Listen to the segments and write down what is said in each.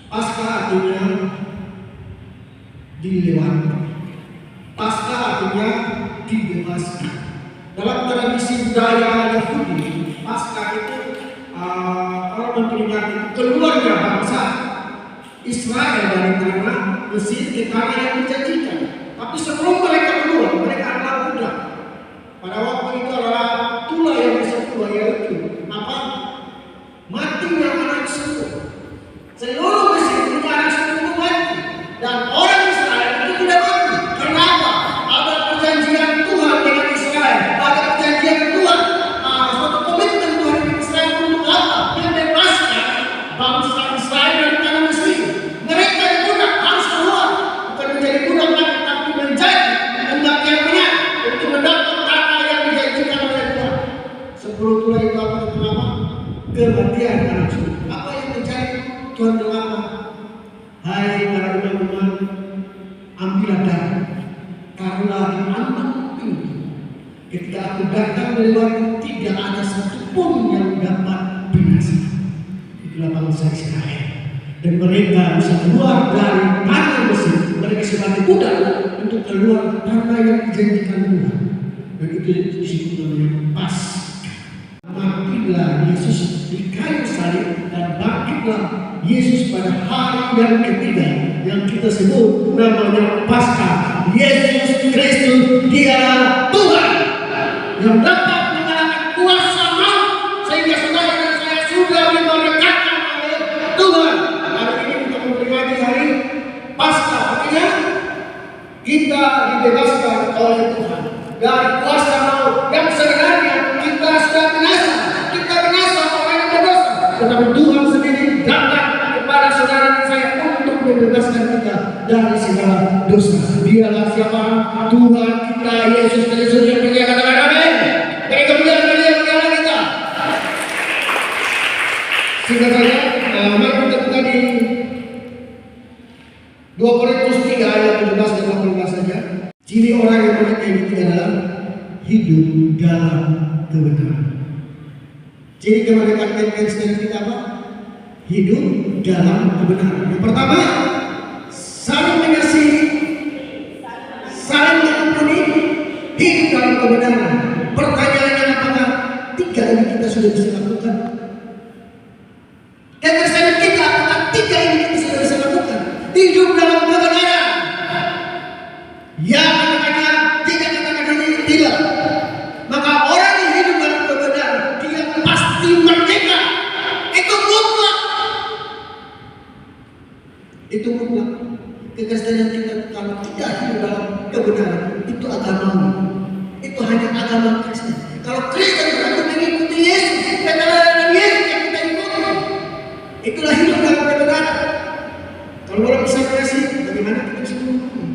Pasca artinya dilewati. Pasca artinya dibebaskan. Dalam tradisi budaya Yahudi, Pasca itu orang memperingati keluarga bangsa Israel dari tanah Mesir ke tanah yang dijanjikan. Tapi sebelum mereka keluar, mereka adalah budak. Pada waktu itu adalah tulah yang bisa keluar, yaitu apa? Matinya anak semua. Seluruh Mesir punya anak semua mati, dan orang Israel itu tidak mati. Kenapa? Ada perjanjian Tuhan dengan Israel, ada perjanjian Tuhan, suatu komitmen Tuhan dengan Israel untuk apa? Membebaskan bangsa Israel dari tanah Mesir. Mereka yang budak harus keluar, bukan menjadi budak lagi, tapi menjadi umat yang benar untuk mendapat tanah yang dijanjikan oleh Tuhan. Sebelum Tuhan itu apa? Kematian anak semua. Apa yang terjadi? Tuhan berkata, hai para umat-umat, ambillah darah, taruhlah di ambang pintu. Ketika aku datang dari luar, tidak ada satupun yang dapat binasa. Itulah bangsa Israel. Dan mereka bisa keluar dari tanah Mesir. Mereka sebagai budak untuk keluar tanah yang dijanjikan Tuhan. Dan itu disebut namanya Paskah. Matilah Yesus di kayu salib dan bangkitlah Yesus pada hari yang ketiga yang kita sebut namanya Paskah. Yesus Kristus dialah Tuhan yang dapat mengalahkan kuasa maut sehingga saudara dan saya sudah dimerdekakan oleh Tuhan. Hari ini kita memperingati hari Paskah, artinya kita dibebaskan oleh Tuhan dari kuasa maut yang sebenarnya kita sudah binasa. Kita binasa orang yang berdosa, tetapi Tuhan sendiri datang kepada saudara dan saya untuk membebaskan kita dari segala dosa. Dialah siapa? Tuhan kita Yesus Kristus yang percaya, katakan amin. Beri kemuliaan bagi Dia mengalahkan kita. Singkat saja, mari kita buka di 2 Korintus 3 ayat 17 dan 18 saja. Ciri orang yang mengerti ini adalah hidup dalam kebenaran. Ciri kemerdekaan Kristen kita apa? Hidup dalam kebenaran. Yang pertama, saling mengasihi, saling mengampuni, hidup dalam kebenaran. Pertanyaannya apakah 3 ini kita sudah bisa lakukan? Kekristenen kita apakah 3 ini kita sudah bisa lakukan? Hidup dalam kebenaran. Ya, katakannya tidak, katakan ini tidak. Maka orang yang hidup dalam kebenaran, dia pasti merdeka. Itu mutlak. Itu mutlak. Kekristenan kita kalau tidak hidup dalam kebenaran, itu agama. Itu hanya agama Kristen. Kalau Kristen berarti mengikuti Yesus, kebenaran Yesus yang kita ikuti. Itulah hidup dalam kebenaran. Kalau orang bisa mengasihi, bagaimana kita bisa mengampuni?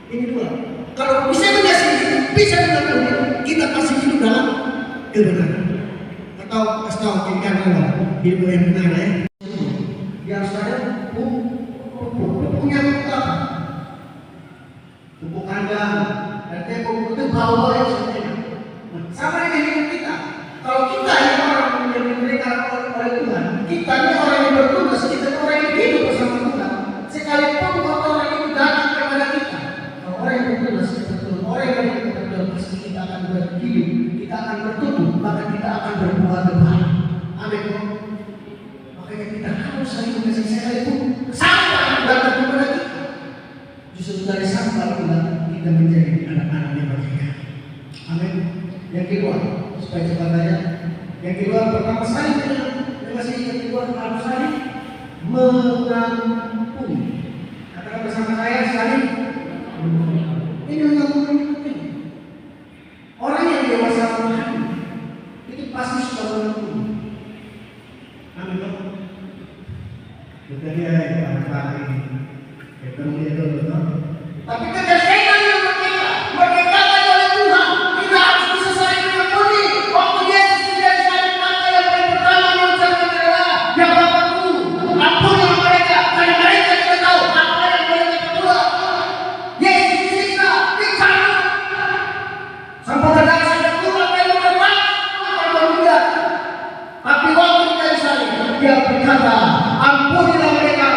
Ini 2. Kalau bisa mengasihi, bisa mengampuni, kita pasti hidup dalam kebenaran. Atau kasih tahu kita hidup yang benar ya. Biar saya punya utang, pupuk kandang, dan tempo itu bau yang sebenarnya. Sama dengan hidup kita. Kalau kita yang orang yang mereka oleh Tuhan, kita ini orang yang bertugas, kita orang yang hidup bersama Tuhan. Sekalipun orang itu datang kepada kita, kalau orang yang bertugas, orang yang bertugas, pasti kita akan berhidup, kita akan bertumbuh, maka kita akan berbuat baik. Amin. Makanya kita harus saling mengasihi sekalipun sampah yang datang kepada kita. Justru dari sampah itulah kita menjadi anak-anak yang merdeka. Amin. Yang kedua, supaya cepat saja. Yang kedua, pertama saling mengasihi. Yang kedua, harus saling mengampuni. Katakan bersama saya, saling mengampuni. Ini mengampuni penting. Orang yang dewasa mengampuni itu pasti sudah mengampuni. Amin. Jadi anak-anak ini ketemu dia dulu. Tapi kekristenen yang merdeka oleh Tuhan, kita harus bisa saling mengampuni. Waktu Yesus menjadi saling kata yang paling pertama mengucapkan adalah, ya Bapakku, ampunilah mereka, karena mereka tidak tahu apa yang mereka perbuat. Yesus bisa bicara. Sampai kadang saya kurang dari manusia. Tapi waktu kita saling, dia berkata, ampunilah mereka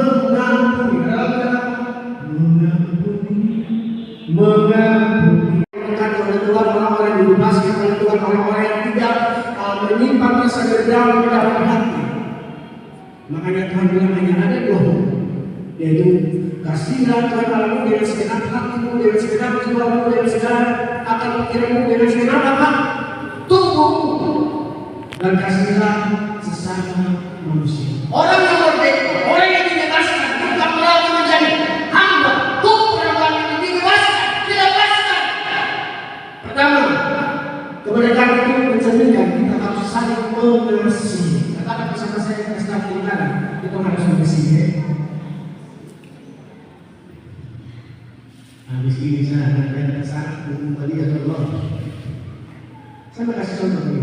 mengampuni. Mengampuni. Oleh Tuhan orang-orang yang dibebaskan oleh Tuhan, orang-orang yang tidak menyimpan rasa dendam di dalam hati. Makanya Tuhan bilang hanya ada dua hukum, yaitu kasihlah Tuhan Allahmu dengan segenap hatimu, dengan segenap jiwamu, dengan segenap akal pikiranmu, dengan segenap apa? Tubuhmu, dan kasihlah sesama manusia. Orang yang merdeka, orang yang dibebaskan, bukan lagi menjadi hamba. Orang yang dibebaskan, dilepaskan. Pertama, kemerdekaan itu mencerminkan kita harus saling mengasihi. Katakan bersama saya, kita harus mengasihi. Habis ini saya akan lihat saat kembali ya Allah. Saya kasih contoh ini.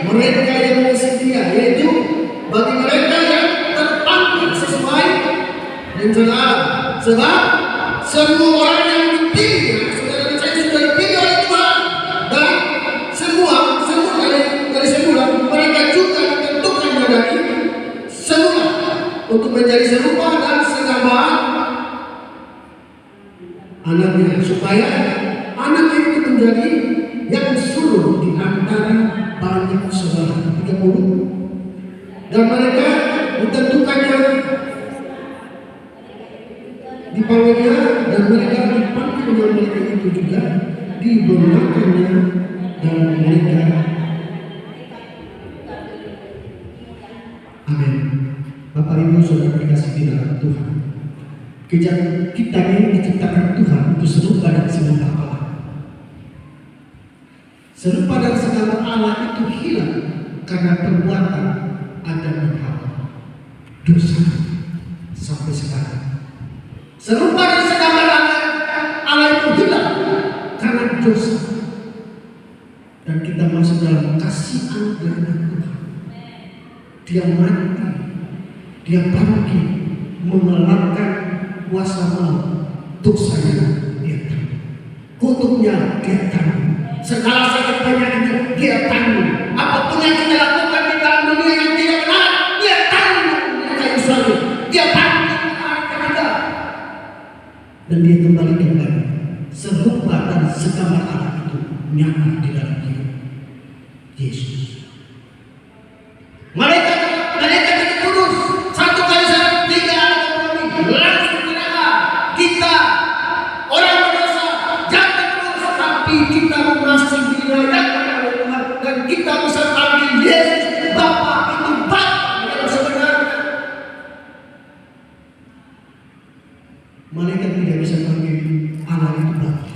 Mereka yang bersedia, yaitu bagi mereka yang terpanggil sesuai rencana. Sebab semua orang yang dipilih, saudara saya sudah dipilih oleh Tuhan, dan semua dari semula mereka juga ditentukan dari semula untuk menjadi serupa dan segambaran anaknya, supaya anak itu menjadi yang sulung di antara banyak saudara 30, dan mereka ditentukannya dipanggilnya, dan mereka dipanggilnya mereka itu juga dibenarkannya, dan mereka amin. Bapak Ibu Saudara dikasih di dalam Tuhan, kita ini diciptakan Tuhan untuk serupa dan segambar Allah. Serupa dan segambar Allah itu hilang karena perbuatan Adam dan Hawa, dosa sampai sekarang. Serupa dan segambar Allah itu hilang karena dosa, dan kita masuk dalam kasih anugerah Tuhan. Dia mati, dia bangkit, mengalahkan kuasa maut. Dosanya dia tanggung, kutuknya dia tanggung, segala sakit penyakitnya dia tanggung. Apapun yang kita lakukan di dalam dunia yang tidak benar, dia tanggung di kayu salib. Dia bangkit kita, dan dia kembalikan lagi. Serupa dan segambar Allah itu nyata di dalam hidup Yesus. Mereka jadi kudus. 1 Kaisar 3 langsung direka. Kita orang berdosa, jangan terus, tapi kita masih dilayakkan oleh Tuhan, dan kita bisa panggil Yesus Bapa. Itu Bapa yang sebenarnya. Malaikat tidak bisa panggil Allah itu Bapa.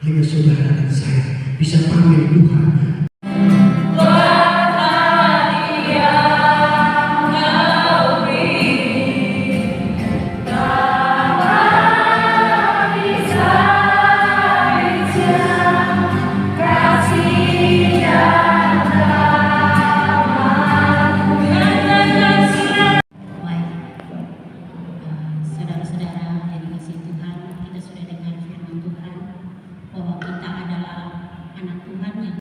Hanya saudara dan saya bisa panggil Tuhan. Bahwa kita adalah anak Tuhan yang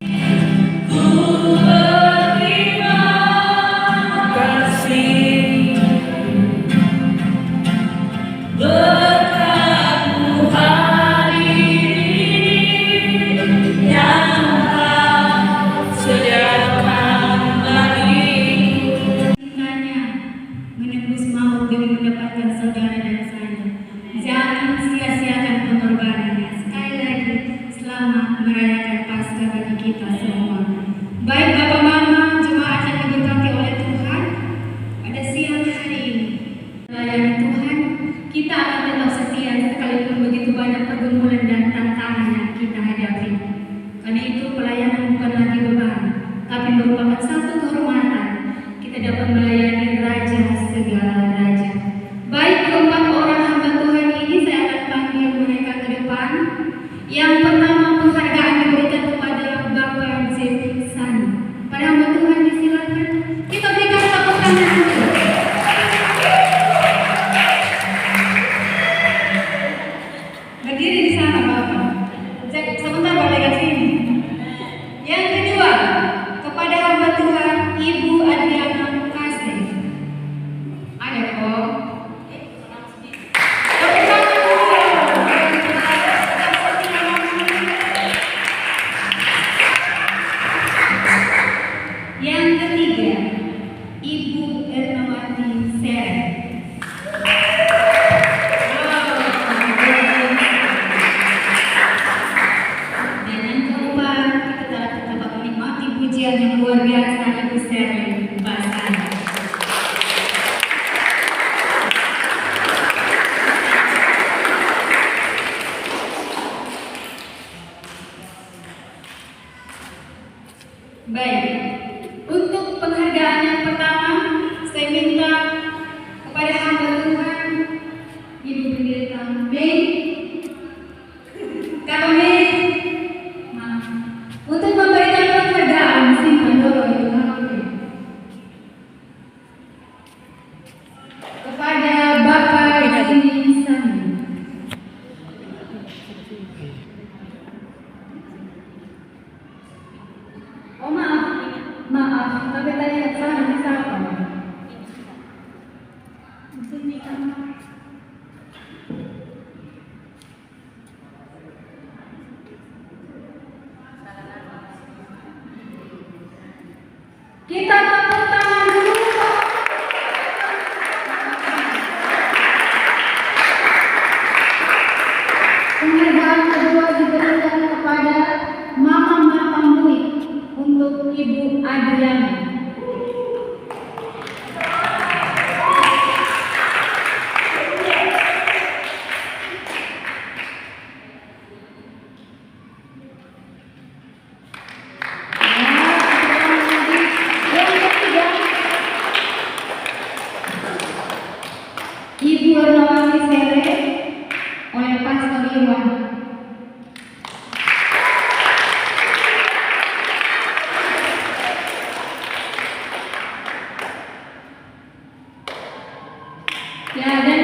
kita akan tetap setia sekalipun begitu banyak pergumulan dan tantangan yang kita hadapi. Karena itu pelayanan bukan lagi beban, tapi merupakan satu kehormatan. Kita dapat melayani Raja segala raja. Baik keempat orang hamba Tuhan ini saya akan panggil mereka ke depan. Yang pertama penghargaan diberikan kepada Bapak Zepi Sani. Para hamba Tuhan disilakan. Kita berikan tepuk tangan dulu. Berdiri di sana Bapak. Sebentar boleh ke sini. Yang kedua, kepada hamba Tuhan Ibu Adriana Kasih. Ada kok. Tepuk tangan dulu. Yang ketiga, Ibu Ernawati Seren. Dan yang keempat, kita dapat menikmati pujian yang luar biasa Ibu Seren Basari. Baik, untuk penghargaan yang pertama, saya minta kepada hamba Tuhan, Ibu Pendeta Mei, Kakak Mei, untuk memberikan penghargaan, simpan dulu Ibu Kakak Mei. Kepada Bapak Zini Sani. Oh maaf, tapi tadi sana bisa apa? Kita tepuk tangan dulu. Penghargaan kedua diberikan kepada Mama Matambui untuk Ibu Adriana. Yang ketiga, Ibu Ernawati Sere oleh Pastor Iwan. Ya, dan